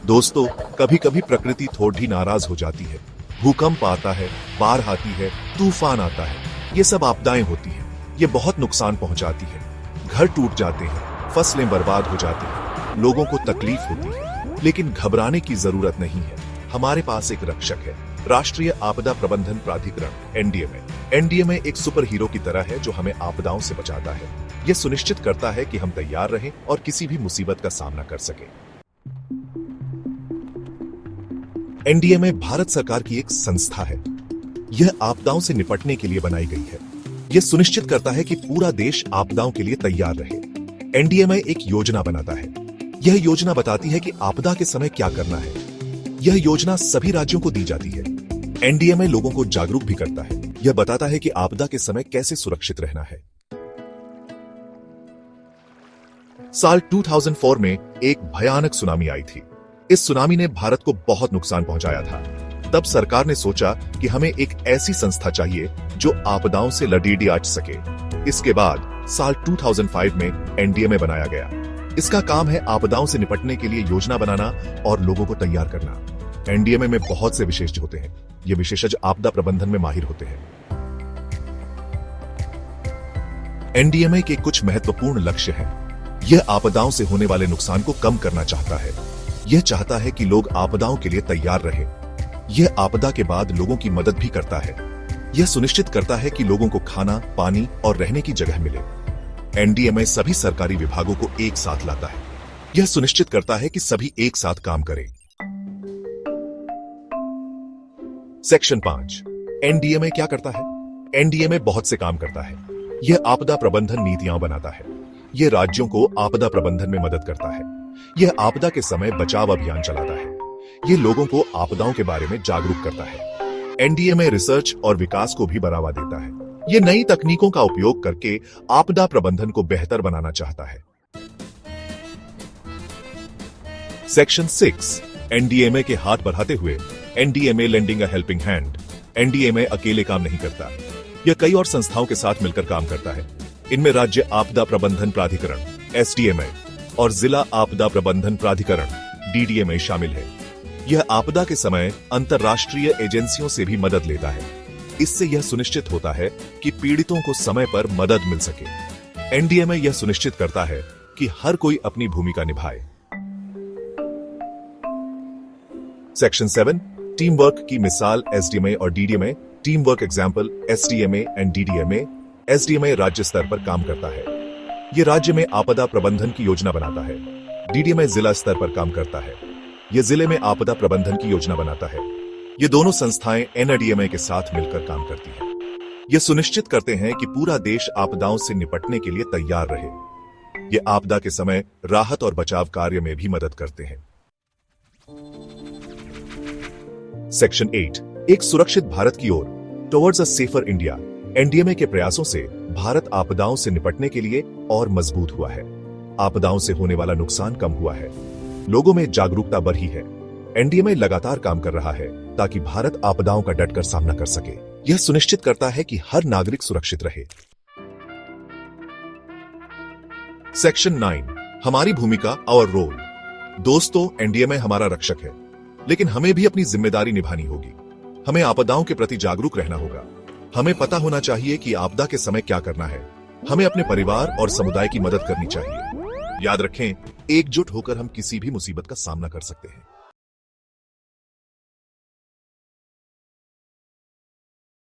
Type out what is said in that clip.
दोस्तों, कभी कभी प्रकृति थोड़ी नाराज हो जाती है। भूकंप आता है, बाढ़ आती है, तूफान आता है। ये सब आपदाएं होती हैं। ये बहुत नुकसान पहुंचाती है। घर टूट जाते हैं, फसलें बर्बाद हो जाती हैं, लोगों को तकलीफ होती है। लेकिन घबराने की जरूरत नहीं है। हमारे पास एक रक्षक है, राष्ट्रीय आपदा प्रबंधन प्राधिकरण एनडीएमए। एनडीएमए एक सुपर हीरो की तरह है जो हमें आपदाओं से बचाता है। यह सुनिश्चित करता है कि हम तैयार रहें और किसी भी मुसीबत का सामना कर सकें। एनडीएमए भारत सरकार की एक संस्था है। यह आपदाओं से निपटने के लिए बनाई गई है। यह सुनिश्चित करता है कि पूरा देश आपदाओं के लिए तैयार रहे। एनडीएमए एक योजना बनाता है। यह योजना बताती है कि आपदा के समय क्या करना है। यह योजना सभी राज्यों को दी जाती है। एनडीएमए लोगों को जागरूक भी करता है। यह बताता है कि आपदा के समय कैसे सुरक्षित रहना है। साल 2004 में एक भयानक सुनामी आई थी। इस सुनामी ने भारत को बहुत नुकसान पहुंचाया था। तब सरकार ने सोचा कि हमें एक ऐसी संस्था चाहिए जो आपदाओं से लड़ीडियाच सके। इसके बाद साल 2005 में एनडीएमए बनाया गया। इसका काम है आपदाओं से निपटने के लिए योजना बनाना और लोगों को तैयार करना। एनडीएमए में बहुत से विशेषज्ञ होते हैं। ये विशेषज्ञ आपदा प्रबंधन में माहिर होते हैं। एनडीएमए के कुछ महत्वपूर्ण लक्ष्य हैं। यह आपदाओं से होने वाले नुकसान को कम करना चाहता है। यह चाहता है कि लोग आपदाओं के लिए तैयार रहें। यह आपदा के बाद लोगों की मदद भी करता है। यह सुनिश्चित करता है कि लोगों को खाना, पानी और रहने की जगह मिले। एनडीएमए सभी सरकारी विभागों को एक साथ लाता है। यह सुनिश्चित करता है कि सभी एक साथ काम करें। सेक्शन 5। एनडीएमए क्या करता है? एनडीएमए बहुत से काम करता है। यह आपदा प्रबंधन नीतियां बनाता है। यह राज्यों को आपदा प्रबंधन में मदद करता है। यह आपदा के समय बचाव अभियान चलाता है। यह लोगों को आपदाओं के बारे में जागरूक करता है। एनडीएमए रिसर्च और विकास को भी बढ़ावा देता है। यह नई तकनीकों का उपयोग करके आपदा प्रबंधन को बेहतर बनाना चाहता है। सेक्शन 6। एनडीएमए के हाथ बढ़ाते हुए NDMA lending a helping hand. NDMA अकेले काम नहीं करता। यह कई और संस्थाओं के साथ मिलकर काम करता है। इनमें राज्य आपदा प्रबंधन प्राधिकरण एसडीएमए और जिला आपदा प्रबंधन प्राधिकरण डीडीएमए शामिल है। यह आपदा के समय अंतर्राष्ट्रीय एजेंसियों से भी मदद लेता है। इससे यह सुनिश्चित होता है कि पीड़ितों को समय पर मदद मिल सके। एनडीएमए यह सुनिश्चित करता है कि हर कोई अपनी भूमिका निभाए। सेक्शन 7। टीम वर्क की मिसाल एसडीएमए और DDMA. Team work example SDMA and DDMA. SDMA राज्य स्तर पर काम करता है। यह राज्य में आपदा प्रबंधन की योजना बनाता है। डीडीएमए जिला स्तर पर काम करता है। यह जिले में आपदा प्रबंधन की योजना बनाता है। ये दोनों संस्थाएं एनडीएमए के साथ मिलकर काम करती हैं। यह सुनिश्चित करते हैं कि पूरा देश आपदाओं से निपटने के लिए तैयार रहे। ये आपदा के समय राहत और बचाव कार्य में भी मदद करते हैं। सेक्शन 8। एक सुरक्षित भारत की ओर towards a safer India. NDMA के प्रयासों से भारत आपदाओं से निपटने के लिए और मजबूत हुआ है। आपदाओं से होने वाला नुकसान कम हुआ है। लोगों में जागरूकता बढ़ी है। एनडीएमए लगातार काम कर रहा है ताकि भारत आपदाओं का डटकर सामना कर सके। यह सुनिश्चित करता है कि हर नागरिक सुरक्षित रहे। सेक्शन 9। हमारी भूमिका और रोल। दोस्तों, एनडीएमए हमारा रक्षक है, लेकिन हमें भी अपनी जिम्मेदारी निभानी होगी। हमें आपदाओं के प्रति जागरूक रहना होगा। हमें पता होना चाहिए कि आपदा के समय क्या करना है। हमें अपने परिवार और समुदाय की मदद करनी चाहिए। याद रखें, एकजुट होकर हम किसी भी मुसीबत का सामना कर सकते हैं।